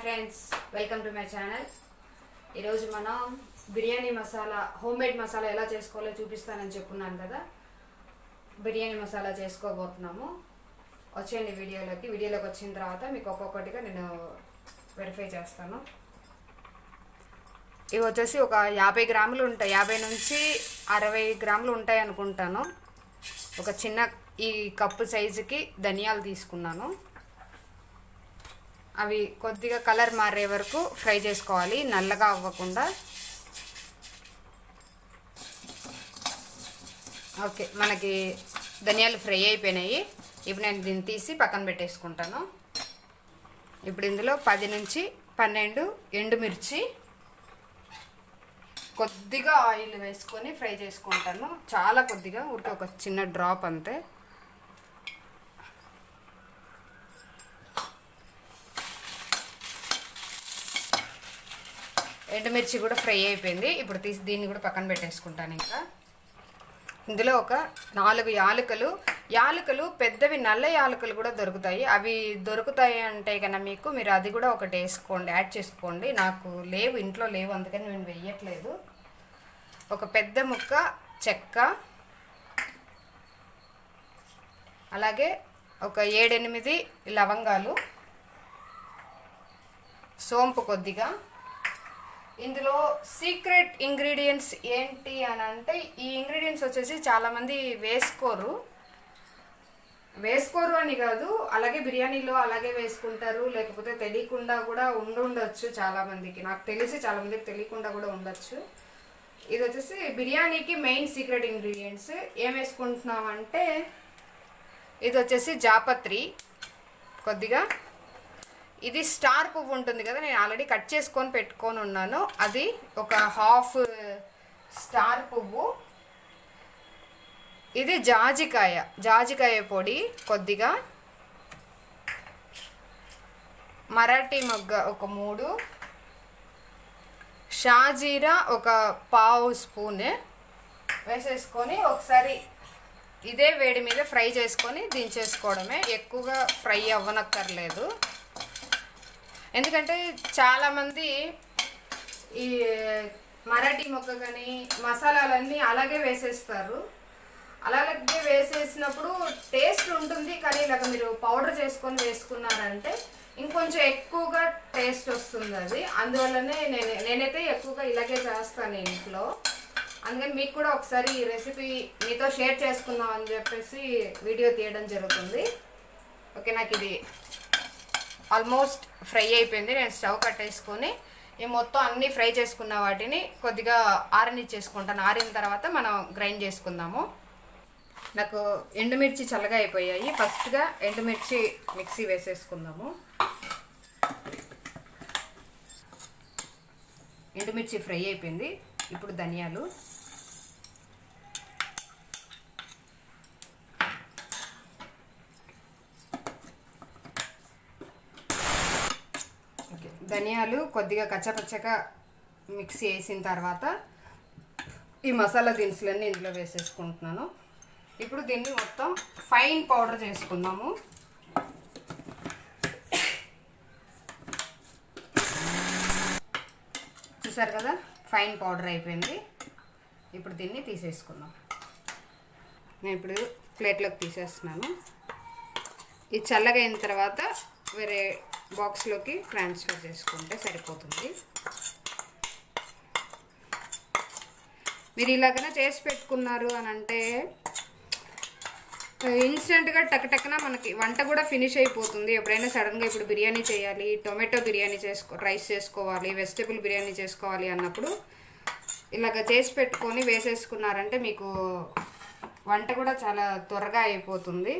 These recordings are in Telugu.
Friends, welcome to my channel. ఈరోజు మనం బిర్యానీ మసాలా, హోమ్మేడ్ మసాలా ఎలా చేసుకోవాలో చూపిస్తానని చెప్పున్నాను కదా. బిర్యానీ మసాలా చేసుకోబోతున్నాము. వచ్చేయండి వీడియోలోకి వచ్చిన తర్వాత మీకు ఒక్కొక్కటిగా నేను వెరిఫై చేస్తాను. ఇవి వచ్చేసి ఒక 50 గ్రాములు ఉంటాయి, 50 నుంచి 60 గ్రాములు ఉంటాయి అనుకుంటాను. ఒక చిన్న ఈ కప్పు సైజుకి ధనియాలు తీసుకున్నాను. అవి కొద్దిగా కలర్ మారే వరకు ఫ్రై చేసుకోవాలి, నల్లగా అవ్వకుండా. ఓకే, మనకి ధనియాలు ఫ్రై అయిపోయినాయి. ఇప్పుడు నేను దీన్ని తీసి పక్కన పెట్టేసుకుంటాను. ఇప్పుడు ఇందులో 10 నుంచి 12 ఎండుమిర్చి, కొద్దిగా ఆయిల్ వేసుకొని ఫ్రై చేసుకుంటాను. చాలా కొద్దిగా, ఊరికే ఒక చిన్న డ్రాప్ అంతే. ఎండుమిర్చి కూడా ఫ్రై అయిపోయింది. ఇప్పుడు తీసి దీన్ని కూడా పక్కన పెట్టేసుకుంటాను. ఇంకా ఇందులో ఒక 4 యాలకులు పెద్దవి నల్ల యాలకులు కూడా దొరుకుతాయి. అవి దొరుకుతాయి అంటే కన్నా మీరు అది కూడా ఒకటి వేసుకోండి, యాడ్ చేసుకోండి. నాకు లేవు, ఇంట్లో లేవు, అందుకని నేను వేయట్లేదు. ఒక పెద్ద ముక్క చెక్క, అలాగే ఒక 7-8 లవంగాలు, సోంపు కొద్దిగా. ఇందులో సీక్రెట్ ఇంగ్రీడియంట్స్ ఏంటి అని అంటే, ఈ ఇంగ్రీడియంట్స్ వచ్చేసి చాలామంది వేసుకోరు అని కాదు, అలాగే బిర్యానీలో అలాగే వేసుకుంటారు, లేకపోతే తెలియకుండా కూడా ఉండొచ్చు చాలామందికి. నాకు తెలిసి చాలామందికి తెలియకుండా కూడా ఉండొచ్చు. ఇది వచ్చేసి బిర్యానీకి మెయిన్ సీక్రెట్ ఇంగ్రీడియంట్స్. ఏం వేసుకుంటున్నామంటే, ఇది వచ్చేసి జాపత్రి కొద్దిగా. ఇది స్టార్ పువ్వు ఉంటుంది కదా, నేను ఆల్రెడీ కట్ చేసుకొని పెట్టుకొని ఉన్నాను. అది ఒక హాఫ్ స్టార్ పువ్వు. ఇది జాజికాయ పొడి కొద్దిగా. మరాఠీ మొగ్గ ఒక 3, షాజీరా ఒక పావు స్పూన్ వేసేసుకొని ఒకసారి ఇదే వేడి మీద ఫ్రై చేసుకొని దించేసుకోవడమే. ఎక్కువగా ఫ్రై అవ్వనక్కర్లేదు, ఎందుకంటే చాలామంది ఈ మరాఠీ మొక్క కానీ మసాలాలన్నీ అలాగే వేసేస్తారు. అలాగే వేసేసినప్పుడు టేస్ట్ ఉంటుంది, కానీ ఇలాగ మీరు పౌడర్ చేసుకొని వేసుకున్నారంటే ఇంకొంచెం ఎక్కువగా టేస్ట్ వస్తుంది అది. అందువల్లనే నేనైతే ఎక్కువగా ఇలాగే చేస్తాను ఇంట్లో. అందుకని మీకు కూడా ఒకసారి ఈ రెసిపీ మీతో షేర్ చేసుకుందాం అని చెప్పేసి వీడియో తీయడం జరుగుతుంది. ఓకే, నాకు ఇది ఆల్మోస్ట్ ఫ్రై అయిపోయింది. నేను స్టవ్ కట్టేసుకొని ఈ మొత్తం అన్నీ ఫ్రై చేసుకున్న వాటిని కొద్దిగా ఆరనిచ్చేసుకుంటాను. ఆరిన తర్వాత మనం గ్రైండ్ చేసుకుందాము. నాకు ఎండుమిర్చి చల్లగా అయిపోయాయి. ఫస్ట్గా ఎండుమిర్చి మిక్సీ వేసేసుకుందాము. ఎండుమిర్చి ఫ్రై అయిపోయింది. ఇప్పుడు ధనియాలు, కొద్దిగా కచ్చపచ్చగా మిక్సీ వేసిన తర్వాత ఈ మసాలా దినుసులన్నీ ఇందులో వేసేసుకుంటున్నాను. ఇప్పుడు దీన్ని మొత్తం ఫైన్ పౌడర్ చేసుకుందాము. చూసారు కదా, ఫైన్ పౌడర్ అయిపోయింది. ఇప్పుడు దీన్ని తీసేసుకుందాం. నేను ఇప్పుడు ప్లేట్లోకి తీసేస్తున్నాను. ఇది చల్లగా అయిన తర్వాత వేరే బాక్స్లోకి ట్రాన్స్ఫర్ చేసుకుంటే సరిపోతుంది. మీరు ఇలాగైనా చేసి పెట్టుకున్నారు అని అంటే ఇన్స్టెంట్గా టక్టక్న మనకి వంట కూడా ఫినిష్ అయిపోతుంది. ఎప్పుడైనా సడన్గా ఇప్పుడు బిర్యానీ చేయాలి, టొమాటో బిర్యానీ రైస్ చేసుకోవాలి, వెజిటేబుల్ బిర్యానీ చేసుకోవాలి అన్నప్పుడు ఇలాగ చేసి పెట్టుకొని వేసేసుకున్నారంటే మీకు వంట కూడా చాలా త్వరగా అయిపోతుంది.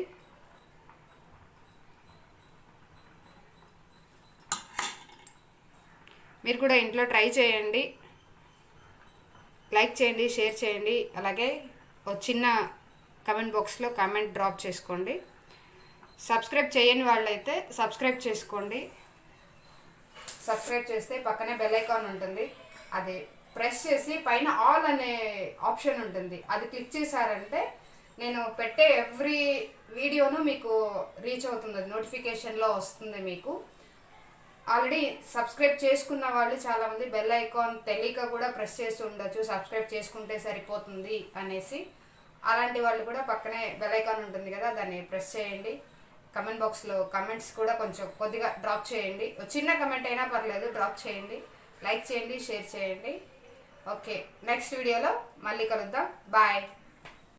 మీరు కూడా ఇంట్లో ట్రై చేయండి, లైక్ చేయండి, షేర్ చేయండి, అలాగే ఒక చిన్న కమెంట్ బాక్స్లో కామెంట్ డ్రాప్ చేసుకోండి. సబ్స్క్రైబ్ చేయని వాళ్ళైతే సబ్స్క్రైబ్ చేసుకోండి. సబ్స్క్రైబ్ చేస్తే పక్కనే బెల్ ఐకాన్ ఉంటుంది, అది ప్రెస్ చేసి పైన ఆల్ అనే ఆప్షన్ ఉంటుంది, అది క్లిక్ చేశారంటే నేను పెట్టే ఎవ్రీ వీడియోను మీకు రీచ్ అవుతుంది, అది నోటిఫికేషన్లో వస్తుంది మీకు. ఆల్రెడీ సబ్స్క్రైబ్ చేసుకున్న వాళ్ళు చాలామంది బెల్ ఐకాన్ తెలియక కూడా ప్రెస్ చేసి ఉండొచ్చు, సబ్స్క్రైబ్ చేసుకుంటే సరిపోతుంది అనేసి. అలాంటి వాళ్ళు కూడా పక్కనే బెల్ ఐకాన్ ఉంటుంది కదా, దాన్ని ప్రెస్ చేయండి. కమెంట్ బాక్స్లో కమెంట్స్ కూడా కొంచెం కొద్దిగా డ్రాప్ చేయండి, చిన్న కమెంట్ అయినా పర్లేదు, డ్రాప్ చేయండి, లైక్ చేయండి, షేర్ చేయండి. ఓకే, నెక్స్ట్ వీడియోలో మళ్ళీ కలుద్దాం. బాయ్.